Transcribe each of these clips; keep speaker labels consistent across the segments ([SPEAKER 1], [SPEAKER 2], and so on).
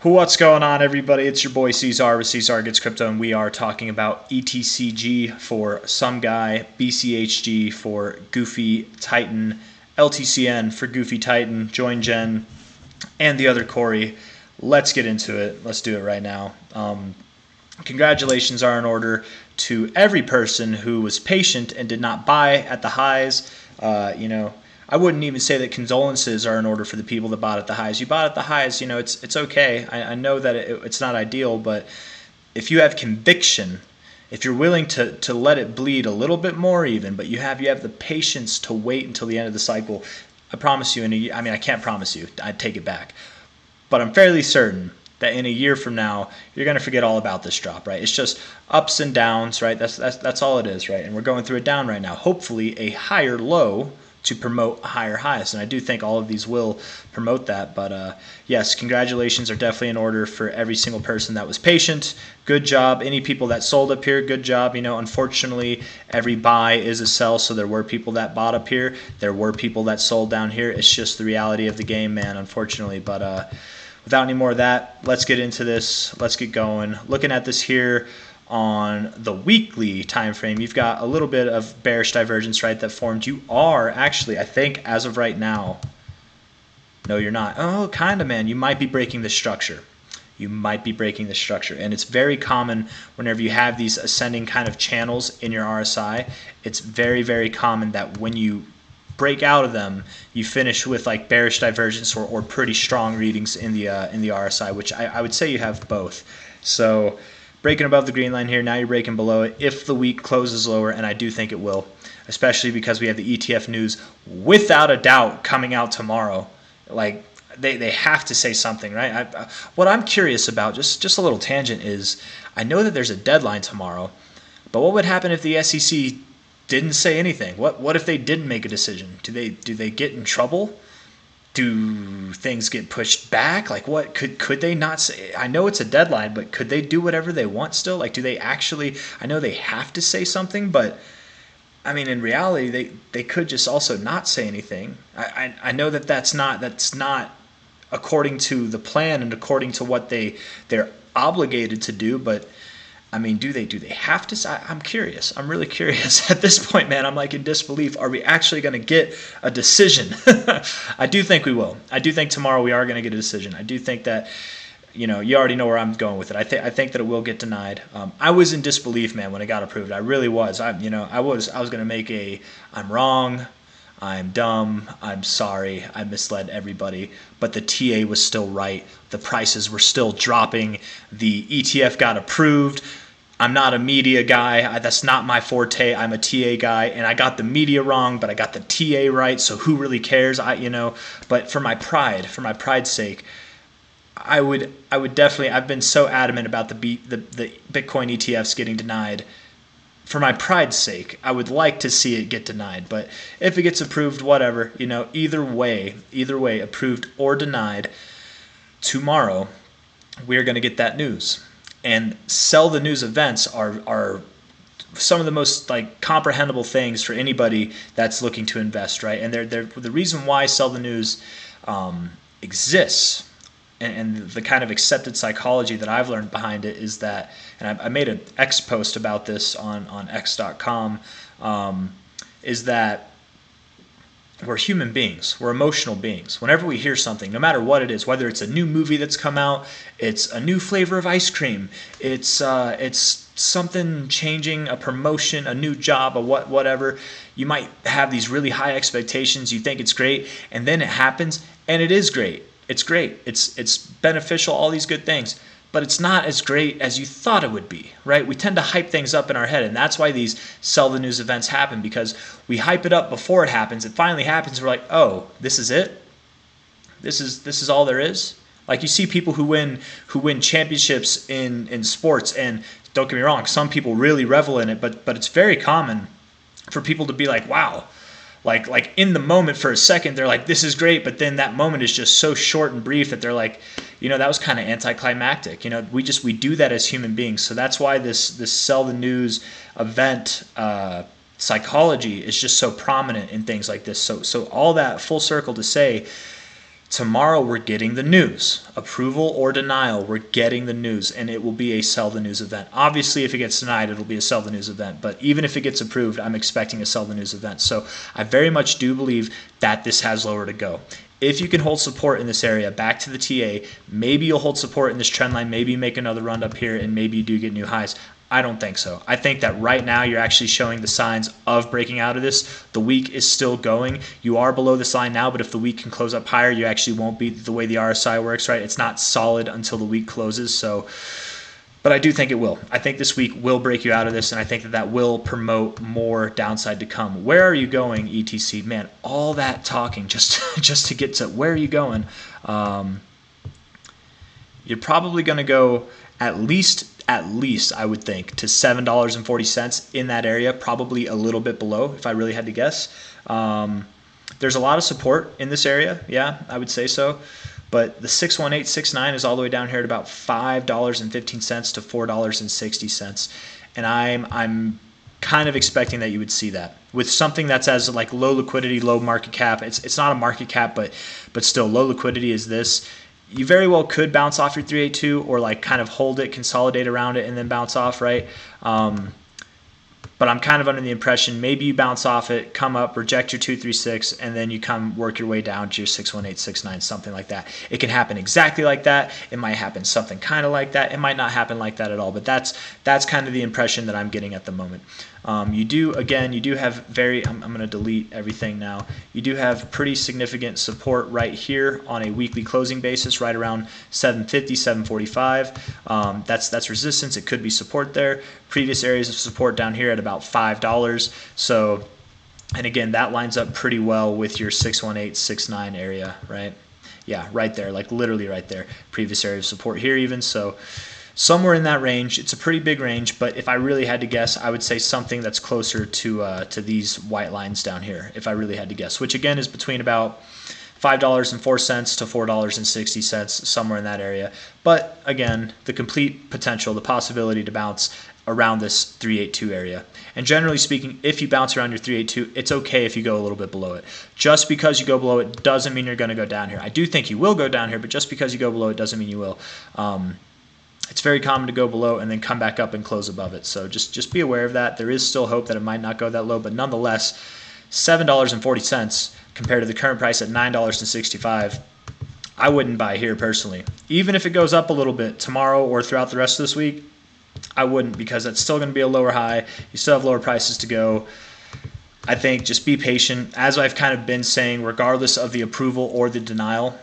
[SPEAKER 1] What's going on, everybody? It's your boy C-Zar with C-Zar Gets Crypto, and we are talking about Etcg for some guy, Bchg for Goofy Titan, Ltcn for Goofy Titan, Join Gen, and the other Corey. Let's get into it. Let's do it right now. Congratulations are in order to every person who was patient and did not buy at the highs. I wouldn't even say that condolences are in order for the people that bought at the highs. You bought at the highs, it's okay. I know that it's not ideal, but if you have conviction, if you're willing to let it bleed a little bit more even, but you have the patience to wait until the end of the cycle, I promise you, I can't promise you, I'd take it back, but I'm fairly certain that in a year from now, you're going to forget all about this drop, right? It's just ups and downs, right? That's all it is, right? And we're going through a down right now. Hopefully a higher low to promote higher highs, and I do think all of these will promote that. But yes, congratulations are definitely in order for every single person that was patient. Good job. Any people that sold up here, good job. Unfortunately, every buy is a sell, so there were people that bought up here. There were people that sold down here. It's just the reality of the game, man, unfortunately. But without any more of that, let's get into this. Let's get going. Looking at this here on the weekly time frame, you've got a little bit of bearish divergence, right, that formed. You are actually, I think, as of right now, no, you're not. Oh, kind of, man. You might be breaking the structure. You might be breaking the structure. And it's very common whenever you have these ascending kind of channels in your RSI. It's very, very common that when you break out of them, you finish with like bearish divergence or pretty strong readings in the RSI, which I would say you have both. So breaking above the green line here, now you're breaking below it if the week closes lower, and I do think it will, especially because we have the ETF news without a doubt coming out tomorrow. Like they have to say something, right? What I'm curious about, just a little tangent, is I know that there's a deadline tomorrow, but what would happen if the SEC didn't say anything? What if they didn't make a decision? Do they get in trouble? Do things get pushed back? Like, what could they not say? I know it's a deadline, but could they do whatever they want still? Like, do they actually? I know they have to say something, but I mean, in reality, they could just also not say anything. I know that's not according to the plan and according to what they're obligated to do, but I mean, do they have to? I'm curious. I'm really curious at this point, man. I'm like in disbelief. Are we actually going to get a decision? I do think we will. I do think tomorrow we are going to get a decision. I do think that, you already know where I'm going with it. I think that it will get denied. I was in disbelief, man, when it got approved. I really was. I was going to make I'm wrong. I'm dumb. I'm sorry. I misled everybody. But the TA was still right. The prices were still dropping. The ETF got approved. I'm not a media guy. That's not my forte. I'm a TA guy, and I got the media wrong, but I got the TA right. So who really cares? But for my pride's sake, I would definitely. I've been so adamant about the Bitcoin ETFs getting denied. For my pride's sake, I would like to see it get denied. But if it gets approved, whatever. Either way, approved or denied, tomorrow we're going to get that news. And sell the news events are some of the most comprehensible things for anybody that's looking to invest, right? And they're the reason why sell the news exists, and the kind of accepted psychology that I've learned behind it is that, and I made an X post about this on X.com, is that we're human beings. We're emotional beings. Whenever we hear something, no matter what it is, whether it's a new movie that's come out, it's a new flavor of ice cream, it's something changing, a promotion, a new job, whatever, you might have these really high expectations. You think it's great, and then it happens, and it is great. It's great. It's beneficial, all these good things. But it's not as great as you thought it would be, right? We tend to hype things up in our head, and that's why these sell the news events happen, because we hype it up before it happens. It finally happens, we're like, oh, this is it? This is all there is? Like, you see people who win championships in sports, and don't get me wrong, some people really revel in it, but it's very common for people to be like, wow. Like in the moment for a second, they're like, this is great, but then that moment is just so short and brief that they're like, that was kind of anticlimactic. We do that as human beings. So that's why this sell the news event psychology is just so prominent in things like this. So all that full circle to say, Tomorrow we're getting the news. Approval or denial, we're getting the news, and it will be a sell the news event. Obviously, if it gets denied, it'll be a sell the news event, but even if it gets approved, I'm expecting a sell the news event. So I very much do believe that this has lower to go. If you can hold support in this area back to the TA, maybe you'll hold support in this trend line, maybe you make another run up here, and maybe you do get new highs. I don't think so. I think that right now you're actually showing the signs of breaking out of this. The week is still going. You are below this line now, but if the week can close up higher, you actually won't be the way the RSI works, right? It's not solid until the week closes. So, but I do think it will. I think this week will break you out of this, and I think that that will promote more downside to come. Where are you going, ETC? Man, all that talking just to get to where are you going? You're probably going to go at least I would think to $7.40 in that area, probably a little bit below if I really had to guess. There's a lot of support in this area, yeah, I would say so. But the 61869 is all the way down here at about $5.15 to $4.60, and I'm kind of expecting that you would see that with something that's as like low liquidity, low market cap. It's not a market cap, but still low liquidity is this. You very well could bounce off your 382 or like kind of hold it, consolidate around it, and then bounce off, right? But I'm kind of under the impression maybe you bounce off it, come up, reject your 236, and then you come work your way down to your 61869, something like that. It can happen exactly like that. It might happen something kind of like that. It might not happen like that at all, but that's kind of the impression that I'm getting at the moment. You do have I'm going to delete everything now. You do have pretty significant support right here on a weekly closing basis, right around 750, 745. That's resistance. It could be support there. Previous areas of support down here at about $5. So, and again, that lines up pretty well with your 61869 area, right? Yeah, right there, like literally right there. Previous area of support here even. So somewhere in that range. It's a pretty big range, but if I really had to guess, I would say something that's closer to these white lines down here, if I really had to guess, which again is between about $5.04 to $4.60, somewhere in that area. But again, the complete potential, the possibility to bounce around this 382 area. And generally speaking, if you bounce around your 382, it's okay if you go a little bit below it. Just because you go below it doesn't mean you're going to go down here. I do think you will go down here, but just because you go below it doesn't mean you will. It's very common to go below and then come back up and close above it. So just be aware of that. There is still hope that it might not go that low, but nonetheless, $7.40 compared to the current price at $9.65, I wouldn't buy here personally. Even if it goes up a little bit tomorrow or throughout the rest of this week, I wouldn't, because it's still going to be a lower high. You still have lower prices to go. I think just be patient. As I've kind of been saying, regardless of the approval or the denial,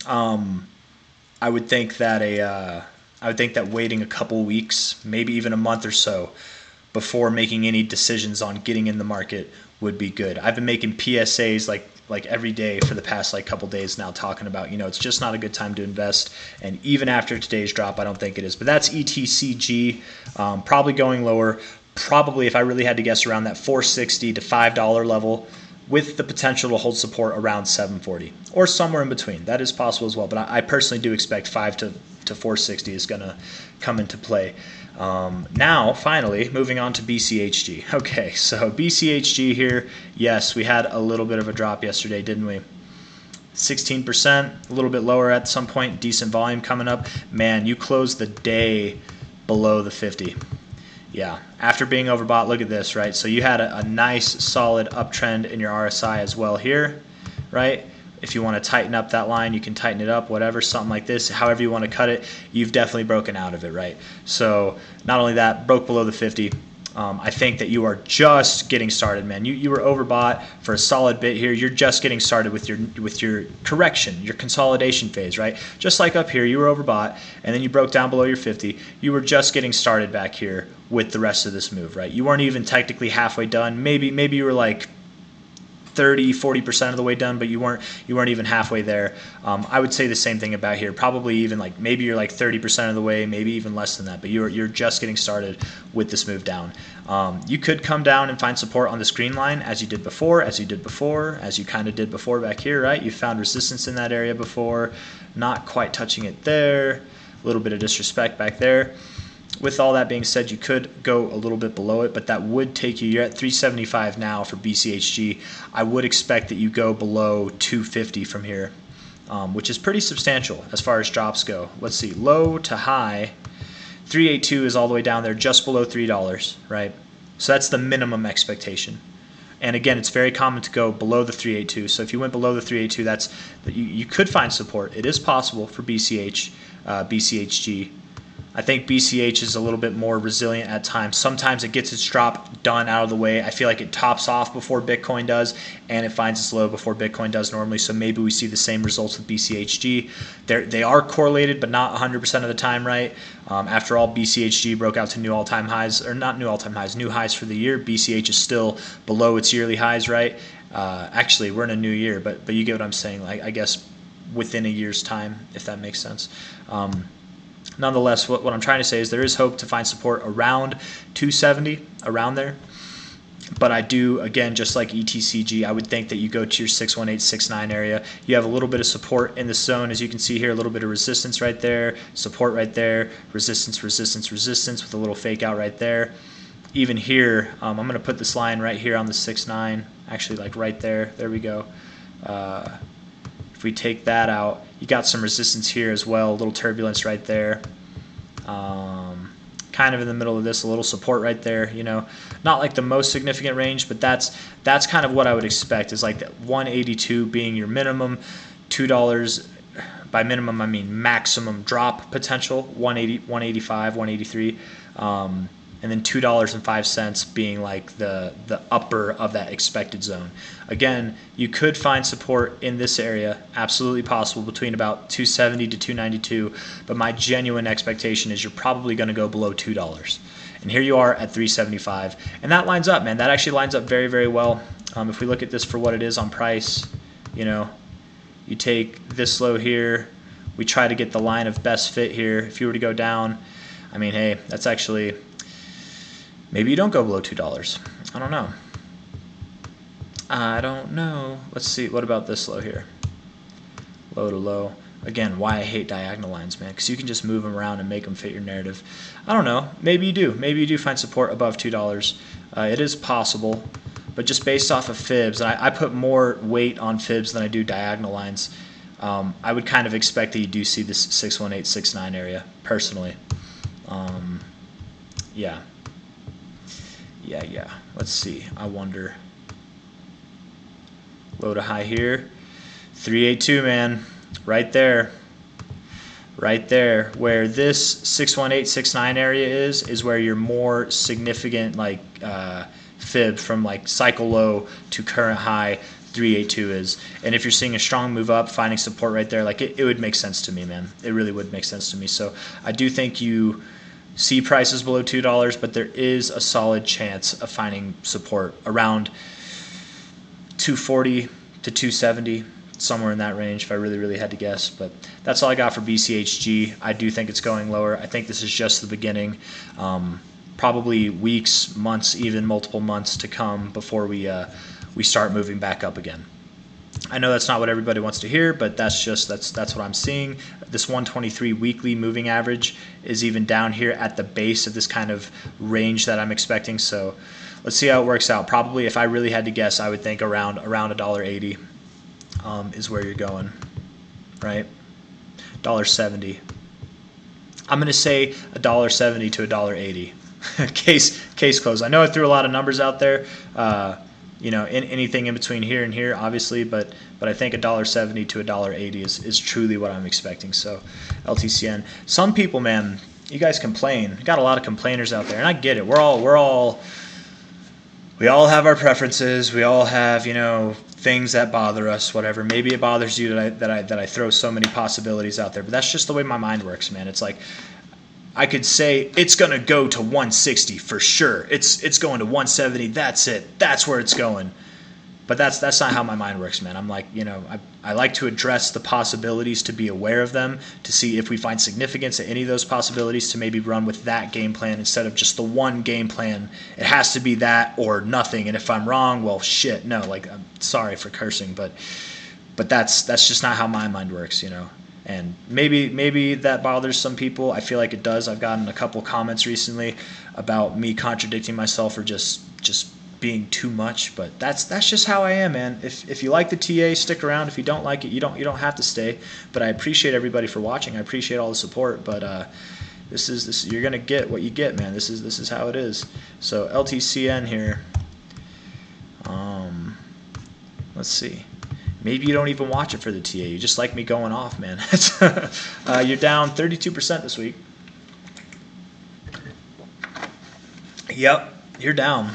[SPEAKER 1] I would think that waiting a couple weeks, maybe even a month or so, before making any decisions on getting in the market would be good. I've been making PSAs like every day for the past couple days now, talking about it's just not a good time to invest, and even after today's drop, I don't think it is. But that's ETCG, probably going lower. Probably, if I really had to guess, around that $4.60 to $5 level, with the potential to hold support around $7.40 or somewhere in between. That is possible as well. But I personally do expect $5 to $4.60 is going to come into play. Now, finally, moving on to BCHG. Okay, so BCHG here, yes, we had a little bit of a drop yesterday, didn't we? 16%, a little bit lower at some point, decent volume coming up. Man, you closed the day below the 50. Yeah, after being overbought, look at this, right? So you had a nice solid uptrend in your RSI as well here, right? If you want to tighten up that line, you can tighten it up, whatever, something like this. However you want to cut it, you've definitely broken out of it, right? So not only that, broke below the 50. I think that you are just getting started, man. You were overbought for a solid bit here. You're just getting started with your correction, your consolidation phase, right? Just like up here, you were overbought, and then you broke down below your 50. You were just getting started back here with the rest of this move, right? You weren't even technically halfway done. Maybe you were like 30-40% of the way done, but you weren't even halfway there. I would say the same thing about here. Probably even maybe you're 30% of the way, maybe even less than that, but you're just getting started with this move down. You could come down and find support on this green line as you did before, as you kind of did before back here, right? You found resistance in that area before, not quite touching it there, a little bit of disrespect back there. With all that being said, you could go a little bit below it, but that would take you, you're at 375 now for BCHG. I would expect that you go below 250 from here. which is pretty substantial as far as drops go. Let's see, low to high, 382 is all the way down there, just below $3, right? So that's the minimum expectation. And again, it's very common to go below the 382. So if you went below the 382, you could find support. It is possible for BCHG. I think BCH is a little bit more resilient at times. Sometimes it gets its drop done out of the way. I feel like it tops off before Bitcoin does, and it finds its low before Bitcoin does normally. So maybe we see the same results with BCHG. They are correlated, but not 100% of the time, right? After all, BCHG broke out to new all-time highs, or not new all-time highs, new highs for the year. BCH is still below its yearly highs, right? Actually, we're in a new year, but you get what I'm saying. Like, I guess within a year's time, if that makes sense. Nonetheless, what I'm trying to say is there is hope to find support around 270, around there. But I do, again, just like ETCG, I would think that you go to your 61869 area. You have a little bit of support in the zone, as you can see here, a little bit of resistance right there, support right there, resistance, resistance, resistance with a little fake out right there. Even here, I'm going to put this line right here on the 6.9, actually like right there. There we go. If we take that out, you got some resistance here as well, a little turbulence right there. Kind of in the middle of this, a little support right there, you know. Not like the most significant range, but that's kind of what I would expect, is like that 182 being your minimum, $2, by minimum I mean maximum drop potential, 180, 185, 183. And then $2.05 being like the upper of that expected zone. Again, you could find support in this area, absolutely possible, between about 270 to 292, but my genuine expectation is you're probably going to go below $2. And here you are at 375, and that lines up, man. That actually lines up very, very well. If we look at this for what it is on price, you know, you take this low here, we try to get the line of best fit here. If you were to go down, I mean, hey, that's actually... Maybe you don't go below $2. I don't know. I don't know. Let's see. What about this low here? Low to low. Again, why I hate diagonal lines, man, because you can just move them around and make them fit your narrative. I don't know. Maybe you do. Maybe you do find support above $2. It is possible, but just based off of fibs, and I put more weight on fibs than I do diagonal lines, I would kind of expect that you do see this 61869 area, personally. Yeah. Yeah. Let's see. I wonder. Low to high here. 382, man. Right there. Right there. Where this 61869 area is where your more significant like fib from like cycle low to current high 382 is. And if you're seeing a strong move up, finding support right there, like it would make sense to me, man. It really would make sense to me. So I do think you see prices below $2, but there is a solid chance of finding support around 240 to 270, somewhere in that range if I really had to guess. But that's all I got for BCHG. I do think it's going lower. I think this is just the beginning. Probably weeks, months, even multiple months to come before we start moving back up again. I know that's not what everybody wants to hear, but that's what I'm seeing. This 123 weekly moving average is even down here at the base of this kind of range that I'm expecting. So let's see how it works out. Probably, if I really had to guess, I would think around $1.80 is where you're going, right? $1.70. I'm going to say $1.70 to $1.80. Case closed. I know I threw a lot of numbers out there. You know, anything in between here and here, obviously, but I think $1.70 to $1.80 is truly what I'm expecting. So, Ltcn. Some people, man, you guys complain. You got a lot of complainers out there, and I get it. We all have our preferences. We all have, you know, things that bother us, whatever. Maybe it bothers you that I throw so many possibilities out there, but that's just the way my mind works, man. It's like, I could say it's going to go to 160 for sure. It's going to 170. That's it. That's where it's going. But that's not how my mind works, man. I'm like, you know, I like to address the possibilities, to be aware of them, to see if we find significance at any of those possibilities, to maybe run with that game plan instead of just the one game plan. It has to be that or nothing. And if I'm wrong, well, shit, no. Like, I'm sorry for cursing, but that's just not how my mind works, you know. And maybe that bothers some people. I feel like it does. I've gotten a couple comments recently about me contradicting myself or just being too much, but that's just how I am, man. If you like the TA, stick around. If you don't like it, you don't have to stay. But I appreciate everybody for watching. I appreciate all the support. But this you're gonna get what you get, man. This is how it is. So LTCN here. Let's see. Maybe you don't even watch it for the TA. You just like me going off, man. You're down 32% this week. Yep, you're down.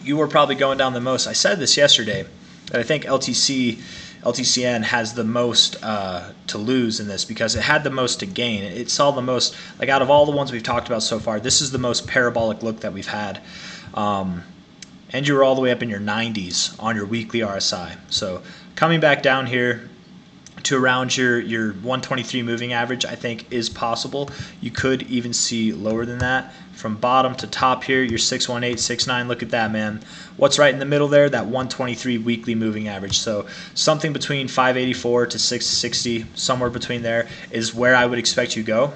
[SPEAKER 1] You were probably going down the most. I said this yesterday, that I think LTCN has the most to lose in this because it had the most to gain. It saw the most, like out of all the ones we've talked about so far, this is the most parabolic look that we've had. And you were all the way up in your 90s on your weekly RSI. So coming back down here to around your 123 moving average, I think is possible. You could even see lower than that. From bottom to top here, your 618, 69, look at that, man. What's right in the middle there? That 123 weekly moving average. So something between 584 to 660, somewhere between there is where I would expect you to go.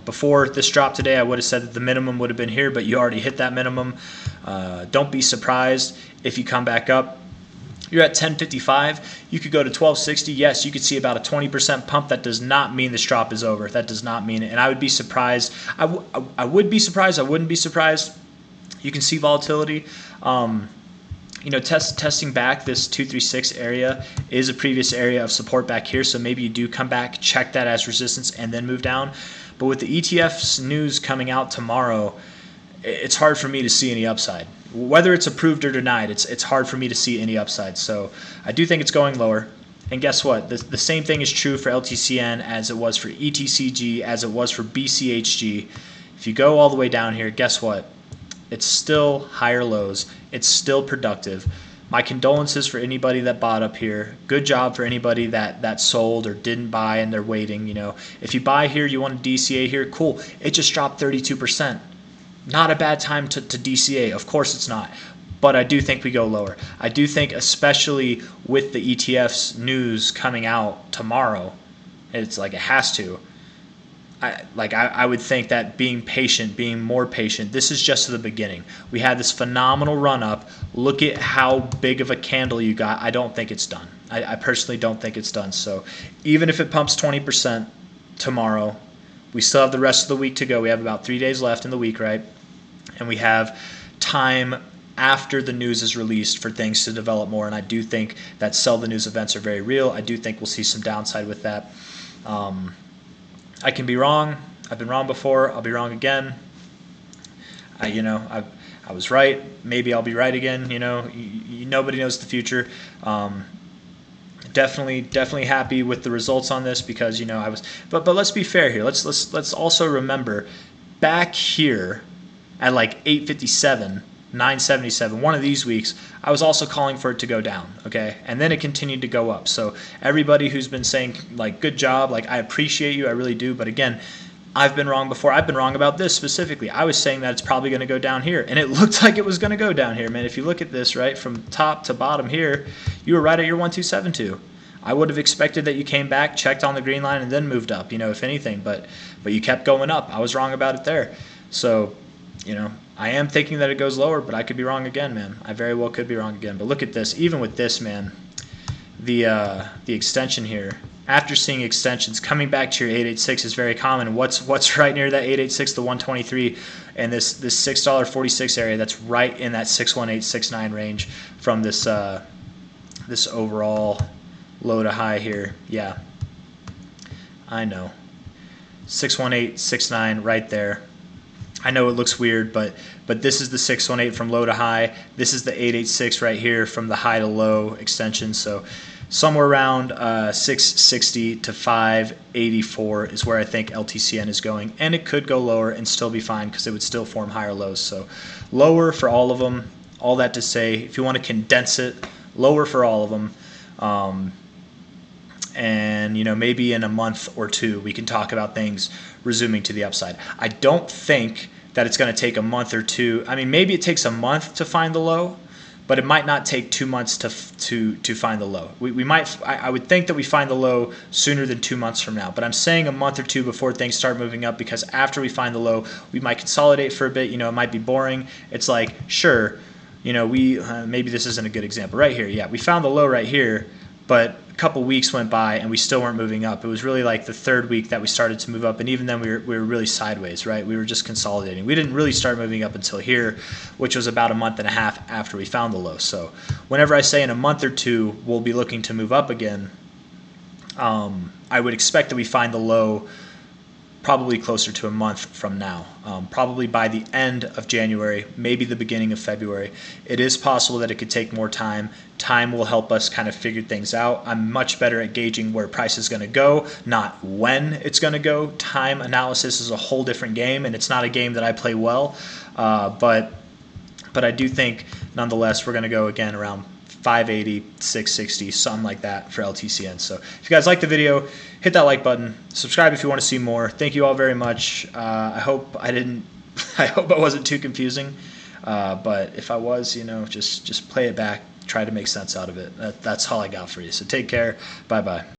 [SPEAKER 1] Before this drop today, I would have said that the minimum would have been here, but you already hit that minimum. Don't be surprised if you come back up. You're at 1055. You could go to 1260. Yes, you could see about a 20% pump. That does not mean this drop is over. That does not mean it. And I would be surprised. I would be surprised. I wouldn't be surprised. You can see volatility. Testing back this 236 area is a previous area of support back here. So maybe you do come back, check that as resistance, and then move down. But with the ETF's news coming out tomorrow, it's hard for me to see any upside. Whether it's approved or denied, it's hard for me to see any upside. So I do think it's going lower. And guess what? The same thing is true for LTCN as it was for Etcg, as it was for Bchg. If you go all the way down here, guess what? It's still higher lows. It's still productive. My condolences for anybody that bought up here. Good job for anybody that sold or didn't buy and they're waiting. If you buy here, you want to DCA here, cool. It just dropped 32%. Not a bad time to DCA. Of course it's not. But I do think we go lower. I do think, especially with the ETF's news coming out tomorrow, it's like it has to. I would think that being patient, being more patient, this is just the beginning. We had this phenomenal run up. Look at how big of a candle you got. I don't think it's done. I personally don't think it's done. So even if it pumps 20% tomorrow, we still have the rest of the week to go. We have about 3 days left in the week, right? And we have time after the news is released for things to develop more. And I do think that sell the news events are very real. I do think we'll see some downside with that. I can be wrong. I've been wrong before. I'll be wrong again. I was right. Maybe I'll be right again. Nobody knows the future. Definitely happy with the results on this because I was. But let's be fair here. Let's also remember back here at like 857, 977. One of these weeks, I was also calling for it to go down. Okay, and then it continued to go up. So everybody who's been saying like good job, like I appreciate you, I really do. But again, I've been wrong before. I've been wrong about this specifically. I was saying that it's probably going to go down here, and it looked like it was going to go down here, man. If you look at this, right, from top to bottom here, you were right at your 1272. I would have expected that you came back, checked on the green line, and then moved up, if anything. But you kept going up. I was wrong about it there. So, I am thinking that it goes lower, but I could be wrong again, man. I very well could be wrong again. But look at this. Even with this, man, the extension here, after seeing extensions, coming back to your 886 is very common. What's right near that 886, the 123, and this $6.46 area that's right in that 618, 69 range from this this overall low to high here. Yeah, I know. 618, 69 right there. I know it looks weird, but this is the 618 from low to high. This is the 886 right here from the high to low extension. So somewhere around 660 to 584 is where I think LTCN is going. And it could go lower and still be fine because it would still form higher lows. So lower for all of them. All that to say, if you want to condense it, lower for all of them. And maybe in a month or two we can talk about things resuming to the upside. I don't think that it's going to take a month or two. I mean, maybe it takes a month to find the low, but it might not take 2 months to find the low. We might, I would think that we find the low sooner than 2 months from now, but I'm saying a month or two before things start moving up, because after we find the low, we might consolidate for a bit. It might be boring. It's like, sure, we maybe this isn't a good example right here. Yeah, we found the low right here, but a couple weeks went by and we still weren't moving up. It was really like the third week that we started to move up, and even then we were really sideways, right? We were just consolidating. We didn't really start moving up until here, which was about a month and a half after we found the low. So whenever I say in a month or two we'll be looking to move up again, I would expect that we find the low probably closer to a month from now, probably by the end of January, maybe the beginning of February. It is possible that it could take more time. Time will help us kind of figure things out. I'm much better at gauging where price is going to go, not when it's going to go. Time analysis is a whole different game, and it's not a game that I play well, but I do think nonetheless we're going to go again around 580, 660, something like that for Ltcn. So if you guys like the video, hit that like button, subscribe if you want to see more. Thank you all very much. I hope I wasn't too confusing, but if I was, just play it back, try to make sense out of it. That's all I got for you. So take care. Bye bye.